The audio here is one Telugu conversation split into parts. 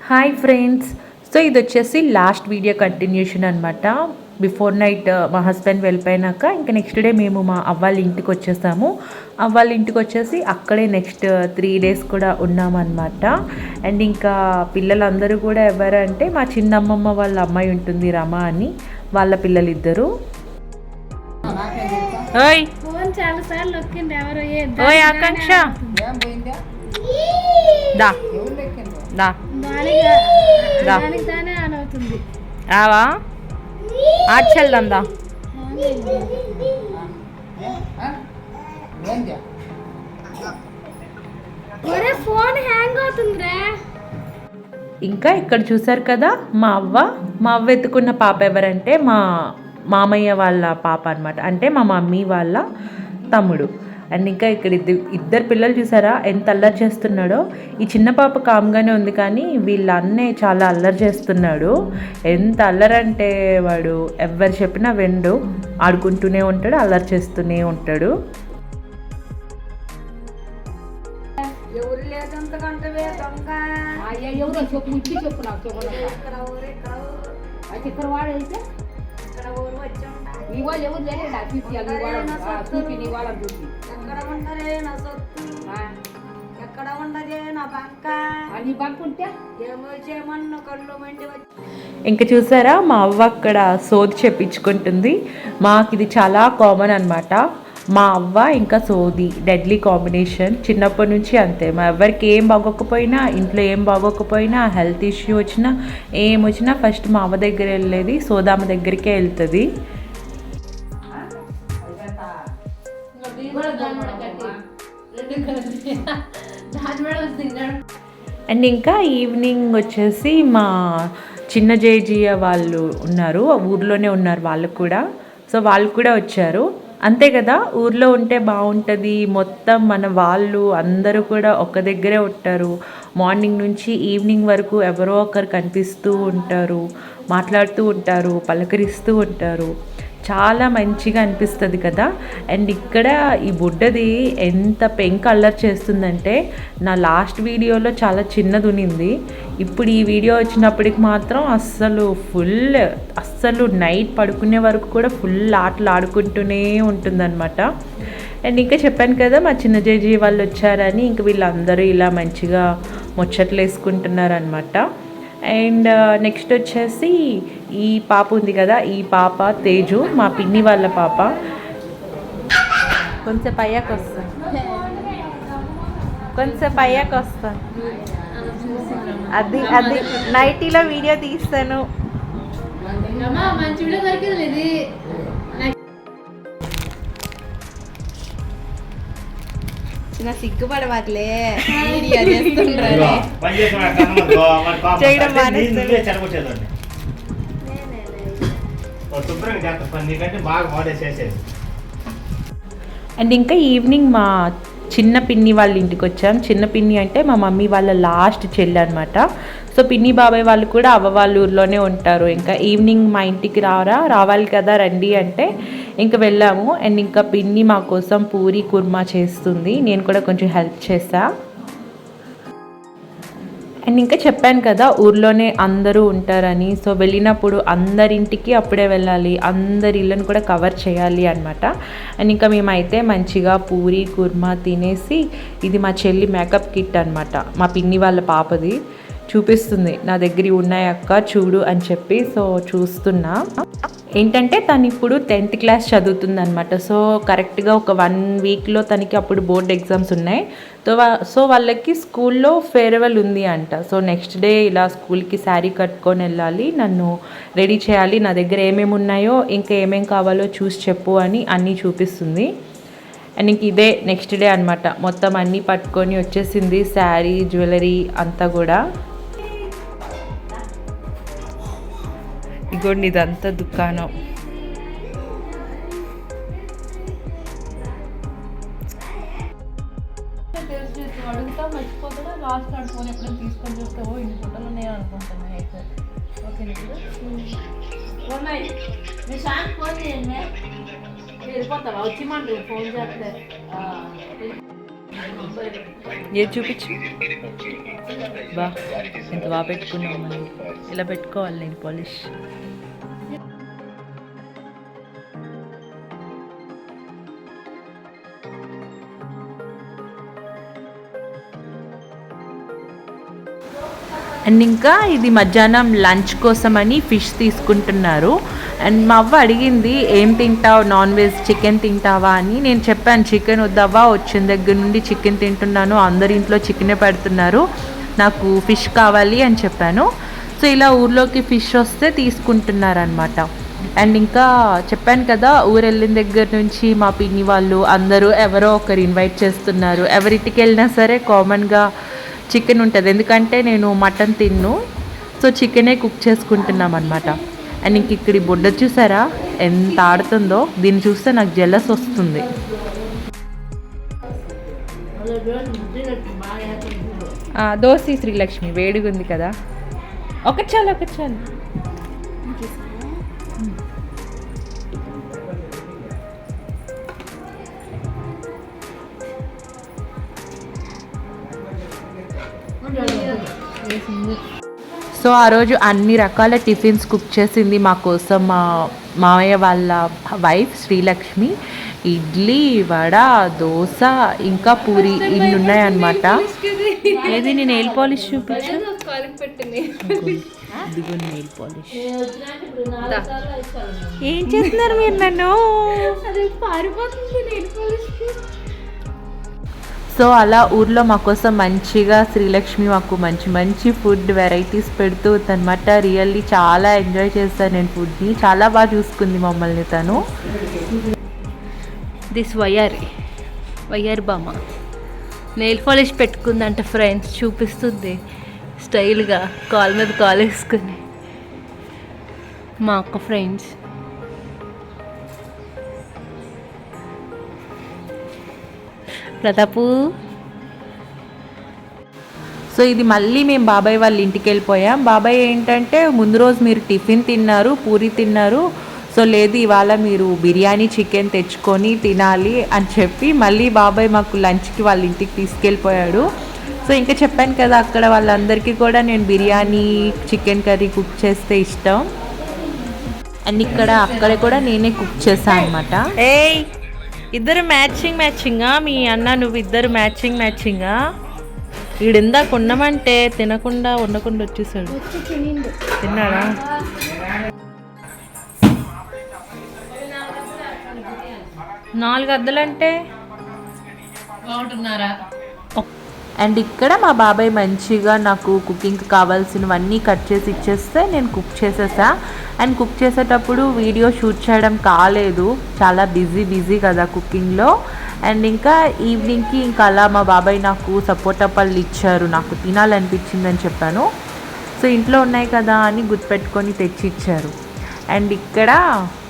Hi friends. సో ఇది వచ్చేసి లాస్ట్ వీడియో కంటిన్యూషన్ అనమాట. బిఫోర్ నైట్ మా హస్బెండ్ వెళ్ళిపోయినాక ఇంకా నెక్స్ట్ డే మేము మా అవ్వాళ్ళ ఇంటికి వచ్చేసాము. అవ్వాళ్ళ ఇంటికి వచ్చేసి అక్కడే నెక్స్ట్ 3 days కూడా ఉన్నామన్నమాట. అండ్ ఇంకా పిల్లలందరూ కూడా ఎవరంటే మా చిన్నమ్మమ్మ వాళ్ళ అమ్మాయి ఉంటుంది రమ అని, వాళ్ళ పిల్లలు ఇద్దరు. ఓయ్ ఓయ్ ఆకాంక్ష దా దా ఆవా ఆడ్చెల్దా ఇంకా ఇక్కడ చూసారు కదా మా అవ్వ ఎత్తుకున్న పాప ఎవరంటే మా మామయ్య వాళ్ళ పాప అనమాట, అంటే మా మమ్మీ వాళ్ళ తమ్ముడు. అండ్ ఇంకా ఇక్కడ ఇద్దరు పిల్లలు చూసారా ఎంత అల్లరి చేస్తున్నాడో. ఈ చిన్న పాప కామ్గానే ఉంది కానీ వీళ్ళ అన్నే చాలా అల్లరి చేస్తున్నాడు. ఎంత అల్లరంటే వాడు ఎవరు చెప్పినా వెండు, ఆడుకుంటూనే ఉంటాడు, అల్లరి చేస్తూనే ఉంటాడు. ఇంకా చూసారా మా అవ్వ అక్కడ సోది చెప్పించుకుంటుంది. మాకు ఇది చాలా కామన్ అనమాట. మా అవ్వ ఇంకా సోది డెడ్లీ కాంబినేషన్. చిన్నప్పటి నుంచి అంతే. మా ఎవరికి ఏం బాగోకపోయినా, ఇంట్లో ఏం బాగోకపోయినా, హెల్త్ ఇష్యూ వచ్చినా ఏమొచ్చినా ఫస్ట్ మా అవ్వ దగ్గర వెళ్ళేది, సోదామ దగ్గరికే వెళ్తుంది. అండ్ ఇంకా ఈవినింగ్ వచ్చేసి మా చిన్న జేజియ వాళ్ళు ఉన్నారు, ఊర్లోనే ఉన్నారు వాళ్ళు కూడా. సో వాళ్ళు కూడా వచ్చారు. అంతే కదా, ఊర్లో ఉంటే బాగుంటుంది. మొత్తం మన వాళ్ళు అందరూ కూడా ఒక దగ్గరే ఉంటారు. మార్నింగ్ నుంచి ఈవినింగ్ వరకు ఎవరో ఒకరు కనిపిస్తూ ఉంటారు, మాట్లాడుతూ ఉంటారు, పలకరిస్తూ ఉంటారు. చాలా మంచిగా అనిపిస్తుంది కదా. అండ్ ఇక్కడ ఈ బుడ్డది ఎంత పెంక అల్లరి చేస్తుందంటే, నా లాస్ట్ వీడియోలో చాలా చిన్నది ఉనింది, ఇప్పుడు ఈ వీడియో వచ్చినప్పటికి మాత్రం అస్సలు నైట్ పడుకునే వరకు కూడా ఫుల్ ఆటలు ఆడుకుంటూనే ఉంటుందన్నమాట. అండ్ ఇంకా చెప్పాను కదా మా చిన్న జేజీ వాళ్ళు వచ్చారని, ఇంక వీళ్ళందరూ ఇలా మంచిగా ముచ్చట్లు వేసుకుంటున్నారనమాట. అండ్ నెక్స్ట్ వచ్చేసి ఈ పాప ఉంది కదా, ఈ పాప తేజు, మా పిన్ని వాళ్ళ పాప. కొంచెం అయ్యాక వస్తా, అది నైటీలో వీడియో తీస్తాను. చిన్న సిగ్గుపడవాట్లే వీడియో చేస్తుండ్రా చేయడం అండ్ ఇంకా ఈవినింగ్ మా చిన్న పిన్ని వాళ్ళ ఇంటికి వచ్చాం. చిన్న పిన్ని అంటే మా మమ్మీ వాళ్ళ లాస్ట్ చెల్లి అనమాట. సో పిన్ని బాబాయ్ వాళ్ళు కూడా అవ్వ వాళ్ళ ఊర్లోనే ఉంటారు. ఇంకా ఈవినింగ్ మా ఇంటికి రావాలి కదా రండి అంటే ఇంకా వెళ్ళాము. అండ్ ఇంకా పిన్ని మా కోసం పూరి కుర్మా చేస్తుంది, నేను కూడా కొంచెం హెల్ప్ చేసా. అండ్ ఇంకా చెప్పాను కదా ఊర్లోనే అందరూ ఉంటారని. సో వెళ్ళినప్పుడు అందరింటికి అప్పుడే వెళ్ళాలి, అందరి ఇళ్ళని కూడా కవర్ చేయాలి అనమాట. అండ్ ఇంకా మేమైతే మంచిగా పూరి కుర్మా తినేసి, ఇది మా చెల్లి మేకప్ కిట్ అనమాట, మా పిన్ని వాళ్ళ పాపది. చూపిస్తుంది, నా దగ్గర ఉన్నాయి అక్క చూడు అని చెప్పి. సో చూస్తున్నా. ఏంటంటే తను ఇప్పుడు 10th class చదువుతుంది అనమాట. సో కరెక్ట్గా ఒక 1 weekలో తనకి అప్పుడు బోర్డ్ ఎగ్జామ్స్ ఉన్నాయి. సో వాళ్ళకి స్కూల్లో ఫేర్వెల్ ఉంది అంట. సో నెక్స్ట్ డే ఇలా స్కూల్కి శారీ కట్టుకొని వెళ్ళాలి, నన్ను రెడీ చేయాలి, నా దగ్గర ఏమేమి ఉన్నాయో ఇంకా ఏమేం కావాలో చూసి చెప్పు అని అన్నీ చూపిస్తుంది. అండ్ ఇంక ఇదే నెక్స్ట్ డే అనమాట. మొత్తం అన్నీ పట్టుకొని వచ్చేసింది, శారీ, జ్యువెలరీ అంతా కూడా. ఇగోండి ఇదంతా దుకాణం. అడుగుతా మర్చిపోతాడా, లాస్ట్ కార్డ్ ఫోన్ ఎప్పుడైనా తీసుకొని చూస్తే ఇన్ని ఫోటోలు ఉన్నాయో అనుకుంటున్నా. అయితే ఓకే మీ షాంక్ ఫోన్ చేయండి, వెళ్ళిపోతావా వచ్చి మంటారు ఫోన్ చేస్తే. ఏది చూపించు. బా ఎంత బాగా పెట్టుకున్నావు. మరి ఇలా పెట్టుకోవాలి నేను పాలిష్. అండ్ ఇంకా ఇది మధ్యాహ్నం లంచ్ కోసమని ఫిష్ తీసుకుంటున్నారు. అండ్ మా అవ్వ అడిగింది ఏం తింటావు, నాన్ వెజ్ చికెన్ తింటావా అని. నేను చెప్పాను చికెన్ వద్దవ్వా, వచ్చిన దగ్గర నుండి చికెన్ తింటున్నాను, అందరి ఇంట్లో చికెనే పెడుతున్నారు, నాకు ఫిష్ కావాలి అని చెప్పాను. సో ఇలా ఊర్లోకి ఫిష్ వస్తే తీసుకుంటున్నారనమాట. అండ్ ఇంకా చెప్పాను కదా, ఊరు వెళ్ళిన దగ్గర నుంచి మా పిన్ని వాళ్ళు అందరూ ఎవరో ఒకరు ఇన్వైట్ చేస్తున్నారు. ఎవరింటికి వెళ్ళినా సరే కామన్గా చికెన్ ఉంటుంది, ఎందుకంటే నేను మటన్ తిన్ను. సో చికెనే కుక్ చేసుకుంటున్నాం అనమాట. అండ్ ఇంక ఇక్కడ బుడ్డ చూసారా ఎంత ఆడుతుందో, దీన్ని చూస్తే నాకు జెలస్ వస్తుంది. దోశ శ్రీలక్ష్మి వేడిగా ఉంది కదా, ఒకటి చాలు. సో ఆ రోజు అన్ని రకాల టిఫిన్స్ కుక్ చేసింది మా కోసం మా మామయ్య వాళ్ళ వైఫ్ శ్రీలక్ష్మి. ఇడ్లీ, వడ, దోశ, ఇంకా పూరి ఇన్ని ఉన్నాయన్నమాట. ఏది నేను నెయిల్ పాలిష్ చూపించు. ఇదిగో నెయిల్ పాలిష్. ఏం చేస్తున్నారు మీరు నన్ను? సో అలా ఊర్లో మా కోసం మంచిగా శ్రీలక్ష్మి మాకు మంచి మంచి ఫుడ్ వెరైటీస్ పెడుతూ అనమాట. రియల్లీ చాలా ఎంజాయ్ చేస్తాను నేను ఫుడ్ని, చాలా బాగా చూసుకుంది మమ్మల్ని తను. దిస్ వయ్యారి బామ్మ నెయిల్ పాలిష్ పెట్టుకుందంట ఫ్రెండ్స్, చూపిస్తుంది స్టైల్గా కాల్ మీద కాల్ వేసుకుని. మా అక్క ఫ్రెండ్స్ ప్రతాపు. సో ఇది మళ్ళీ మేము బాబాయ్ వాళ్ళ ఇంటికి వెళ్ళిపోయాం. బాబాయ్ ఏంటంటే ముందు రోజు మీరు టిఫిన్ తిన్నారు, పూరి తిన్నారు, సో లేదు ఇవాళ మీరు బిర్యానీ చికెన్ తెచ్చుకొని తినాలి అని చెప్పి మళ్ళీ బాబాయ్ మాకు లంచ్కి వాళ్ళ ఇంటికి తీసుకెళ్ళిపోయాడు. సో ఇంకా చెప్పాను కదా, అక్కడ వాళ్ళందరికీ కూడా నేను బిర్యానీ చికెన్ కర్రీ కుక్ చేస్తే ఇష్టం. అండ్ అక్కడ కూడా నేనే కుక్ చేశాను అనమాట. ఏయ్ ఇద్దరు మ్యాచింగా, మీ అన్న నువ్వు ఇద్దరు మ్యాచింగా. వీడిందాక ఉండమంటే తినకుండా ఉండకుండా వచ్చేసాడు. తిన్నాడా? నాలుగు అద్దలంటే 1.5. అండ్ ఇక్కడ మా బాబాయ్ మంచిగా నాకు కుకింగ్కి కావాల్సినవన్నీ కట్ చేసి ఇచ్చేస్తే నేను కుక్ చేసేసా. అండ్ కుక్ చేసేటప్పుడు వీడియో షూట్ చేయడం కాలేదు, చాలా బిజీ కదా కుకింగ్లో. అండ్ ఇంకా ఈవినింగ్కి ఇంకా అలా మా బాబాయ్ నాకు సపోటా పళ్ళు ఇచ్చారు, నాకు తినాలనిపించిందని చెప్పాను. సో ఇంట్లో ఉన్నాయి కదా అని గుర్తుపెట్టుకొని తెచ్చి ఇచ్చారు. అండ్ ఇక్కడ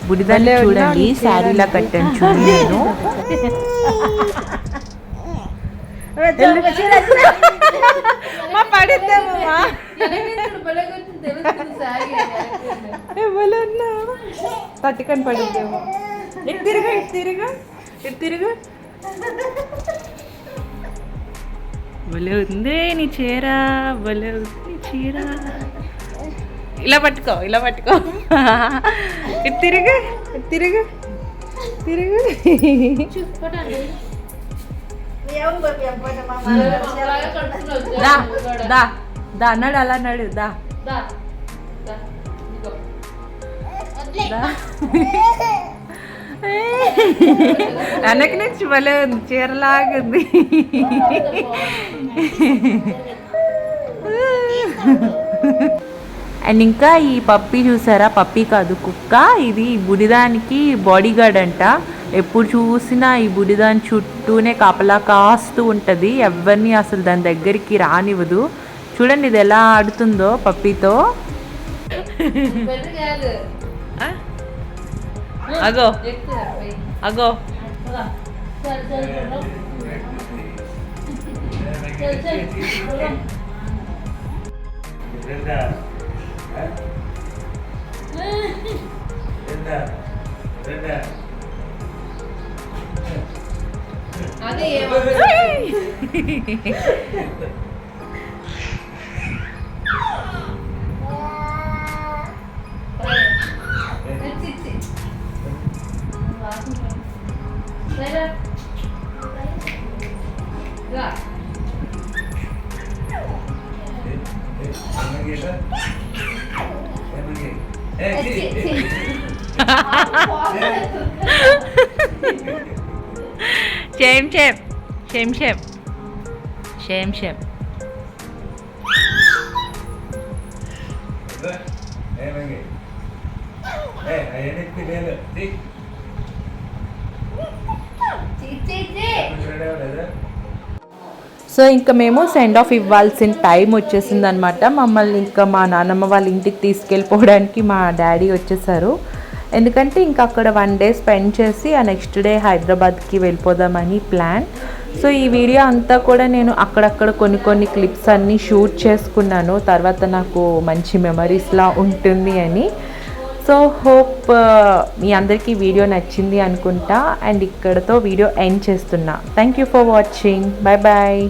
బుడిదాన్ని చూడండి, శారీలా కట్టాను చూడండి నేను. తట్టుకొని పడుద్దేమో. తిరుగు. భలే ఉంది నీ చీర, భలే ఉంది నీ చీర. ఇలా పట్టుకో. తిరుగు. దా అన్నాడు, అలా అన్నాడు. దా వెనక నుంచి భలే ఉంది, చీరలాగుంది. అండ్ ఇంకా ఈ పప్పీ చూసారా, పప్పీ కాదు కుక్క, ఇది బుడిదానికి బాడీ గార్డ్ అంట. ఎప్పుడు చూసినా ఈ బుడిదాని చుట్టూనే కాపలా కాస్తూ ఉంటుంది, ఎవరిని అసలు దాని దగ్గరికి రానివ్వదు. చూడండి ఇది ఎలా ఆడుతుందో పప్పీతో. అగో shame shame shame shame shame shame so ఇంకా మేము సెండ్ ఆఫ్ ఇవ్వాల్సిన టైం వచ్చేసింది అనమాట. మమ్మల్ని ఇంకా మా నాన్నమ్మ వాళ్ళ ఇంటికి తీసుకెళ్ళిపోవడానికి మా డాడీ వచ్చేసారు. ఎందుకంటే ఇంకా అక్కడ 1 డే స్పెండ్ చేసి ఆ నెక్స్ట్ డే హైదరాబాద్కి వెళ్ళిపోదామని ప్లాన్. సో ఈ వీడియో అంతా కూడా నేను అక్కడక్కడ కొన్ని క్లిప్స్ అన్నీ షూట్ చేసుకున్నాను, తర్వాత నాకు మంచి మెమరీస్లా ఉంటుంది అని. సో హోప్ మీ అందరికీ వీడియో నచ్చింది అనుకుంటా. అండ్ ఇక్కడతో వీడియో ఎండ్ చేస్తున్నా. Thank you for watching. Bye bye.